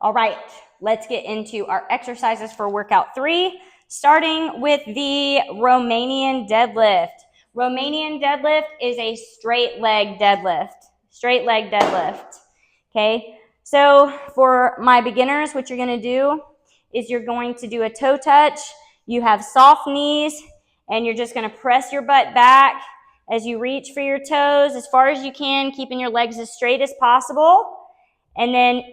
All right, let's get into our exercises for workout 3, starting with the Romanian deadlift. Romanian deadlift is a straight leg deadlift. Straight leg deadlift. Okay, so for my beginners, what you're going to do is you're going to do a toe touch. You have soft knees, and you're just going to press your butt back as you reach for your toes as far as you can, keeping your legs as straight as possible. And then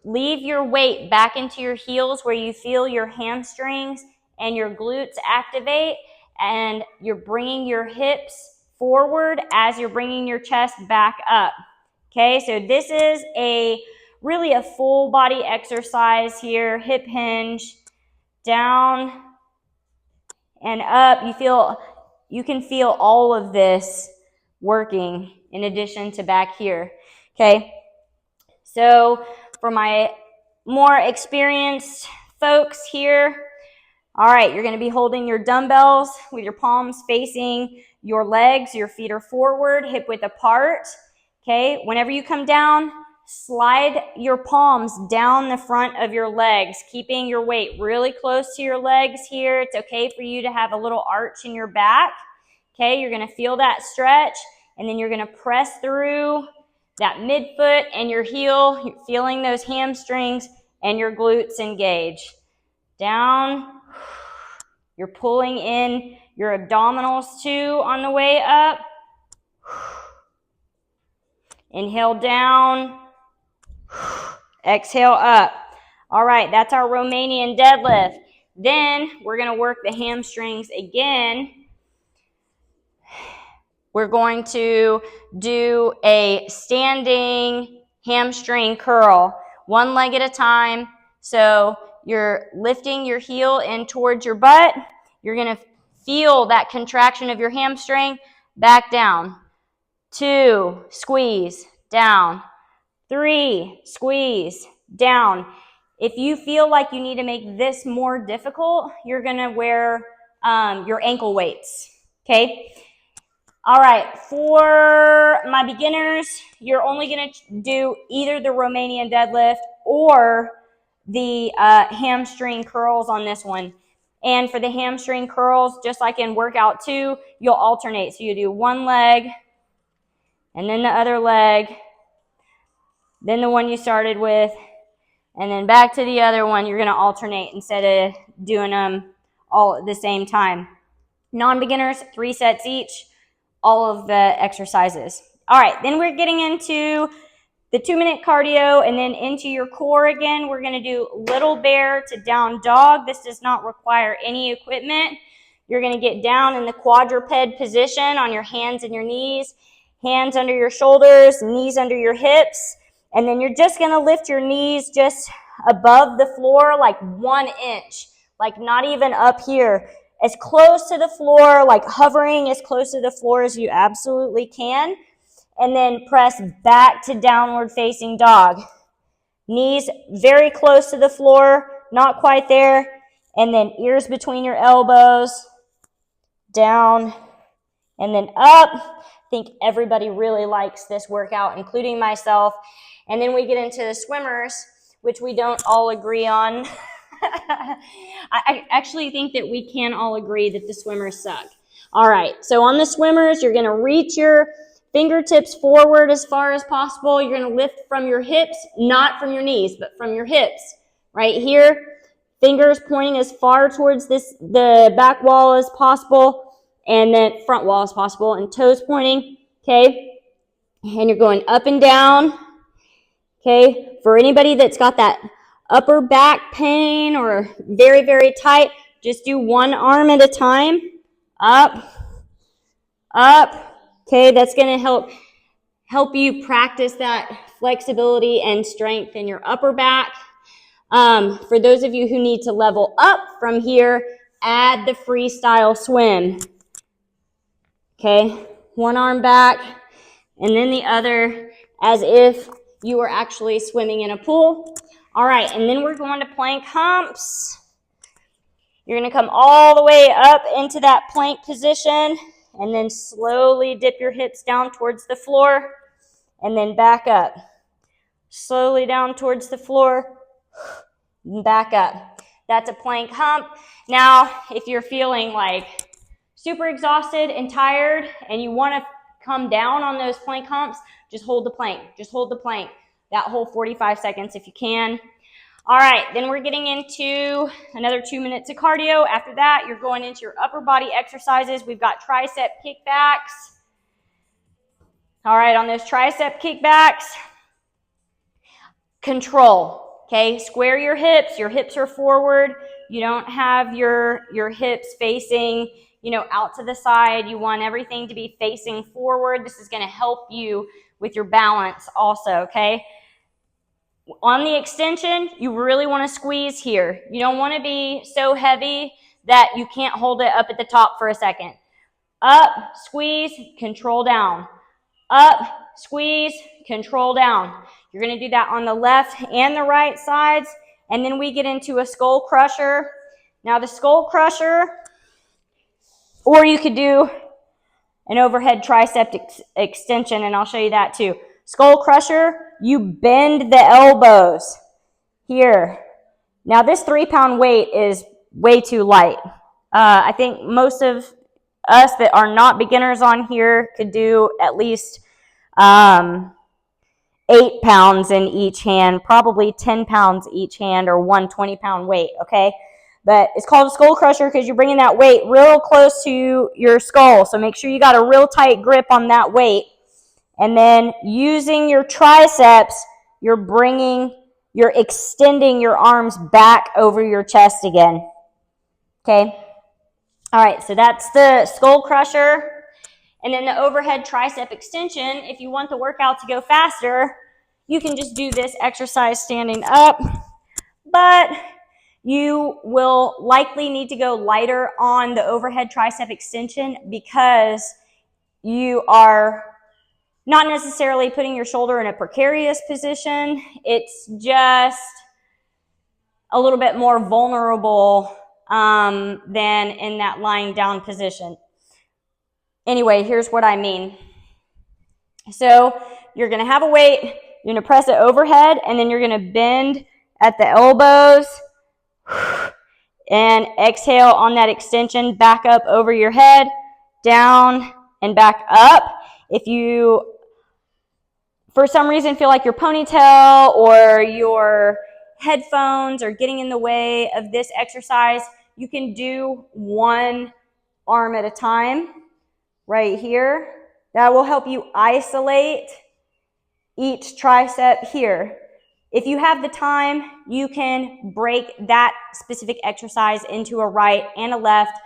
leave your weight back into your heels where you feel your hamstrings and your glutes activate, and you're bringing your hips forward as you're bringing your chest back up. Okay, so this is really a full body exercise here. Hip hinge, down and up. You can feel all of this working in addition to back here. Okay, so for my more experienced folks here, all right, you're going to be holding your dumbbells with your palms facing your legs. Your feet are forward, hip width apart. Okay, whenever you come down, slide your palms down the front of your legs, keeping your weight really close to your legs here. It's okay for you to have a little arch in your back. Okay, you're going to feel that stretch, and then you're going to press through that midfoot and your heel. You're feeling those hamstrings and your glutes engage. Down. You're pulling in your abdominals too on the way up. Inhale down. Exhale up. All right, that's our Romanian deadlift. Then we're going to work the hamstrings again. We're going to do a standing hamstring curl, one leg at a time. So you're lifting your heel in towards your butt. You're going to feel that contraction of your hamstring. Back down. 2, squeeze, down. 3, squeeze, down. If you feel like you need to make this more difficult, you're going to wear your ankle weights, okay? All right, for my beginners, you're only going to do either the Romanian deadlift or the hamstring curls on this one. And for the hamstring curls, just like in workout 2, you'll alternate. So you do one leg, and then the other leg, then the one you started with, and then back to the other one. You're going to alternate instead of doing them all at the same time. Non-beginners, 3 sets each. All of the exercises. All right, then we're getting into the 2-minute cardio and then into your core again. We're going to do little bear to down dog. This does not require any equipment. You're going to get down in the quadruped position on your hands and your knees, hands under your shoulders, knees under your hips, and then you're just going to lift your knees just above the floor like 1 inch, like not even up here. As close to the floor, like hovering as close to the floor as you absolutely can. And then press back to downward facing dog. Knees very close to the floor, not quite there. And then ears between your elbows. Down and then up. I think everybody really likes this workout, including myself. And then we get into the swimmers, which we don't all agree on. I actually think that we can all agree that the swimmers suck. All right, so on the swimmers, you're going to reach your fingertips forward as far as possible. You're going to lift from your hips, not from your knees, but from your hips. Right here, fingers pointing as far towards the back wall as possible, and then front wall as possible, and toes pointing, okay? And you're going up and down, okay? For anybody that's got that upper back pain or very, very tight, just do one arm at a time. Up, up. Okay, that's going to help you practice that flexibility and strength in your upper back. For those of you who need to level up from here, add the freestyle swim. Okay, one arm back and then the other as if you were actually swimming in a pool. All right, and then we're going to plank humps. You're going to come all the way up into that plank position and then slowly dip your hips down towards the floor and then back up. Slowly down towards the floor. Back up. That's a plank hump. Now, if you're feeling like super exhausted and tired and you want to come down on those plank humps, just hold the plank. Just hold the plank. That whole 45 seconds if you can. All right, then we're getting into another 2 minutes of cardio. After that, you're going into your upper body exercises. We've got tricep kickbacks. All right, on those tricep kickbacks, control, okay? Square your hips are forward. You don't have your hips facing, out to the side. You want everything to be facing forward. This is gonna help you with your balance also, okay? On the extension, you really want to squeeze here. You don't want to be so heavy that you can't hold it up at the top for a second. Up, squeeze, control down. Up, squeeze, control down. You're going to do that on the left and the right sides. And then we get into a skull crusher. Now the skull crusher, or you could do an overhead tricep extension, and I'll show you that too. Skull crusher, you bend the elbows here. Now this 3-pound weight is way too light. I think most of us that are not beginners on here could do at least 8 pounds in each hand, probably 10 pounds each hand, or one 20-pound weight, okay? But it's called a skull crusher because you're bringing that weight real close to your skull. So make sure you got a real tight grip on that weight. And then using your triceps, you're extending your arms back over your chest again. Okay? All right, so that's the skull crusher. And then the overhead tricep extension, if you want the workout to go faster, you can just do this exercise standing up. But you will likely need to go lighter on the overhead tricep extension because you are not necessarily putting your shoulder in a precarious position. It's just a little bit more vulnerable than in that lying down position. Anyway, here's what I mean. So you're going to have a weight, you're going to press it overhead, and then you're going to bend at the elbows and exhale on that extension, back up over your head, down and back up. If you, for some reason, feel like your ponytail or your headphones are getting in the way of this exercise, you can do one arm at a time right here. That will help you isolate each tricep here. If you have the time, you can break that specific exercise into a right and a left.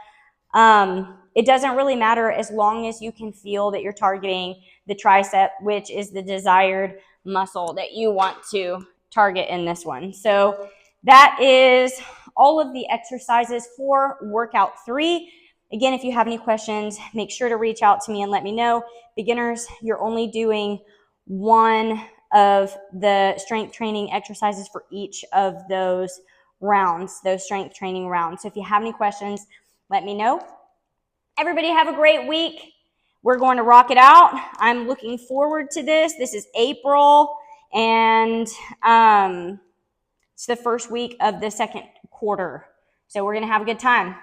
It doesn't really matter as long as you can feel that you're targeting the tricep, which is the desired muscle that you want to target in this one. So that is all of the exercises for workout 3. Again, if you have any questions, make sure to reach out to me and let me know. Beginners, you're only doing one of the strength training exercises for each of those rounds, those strength training rounds. So if you have any questions, let me know. Everybody have a great week. We're going to rock it out. I'm looking forward to this. This is April, and it's the first week of the second quarter. So we're going to have a good time.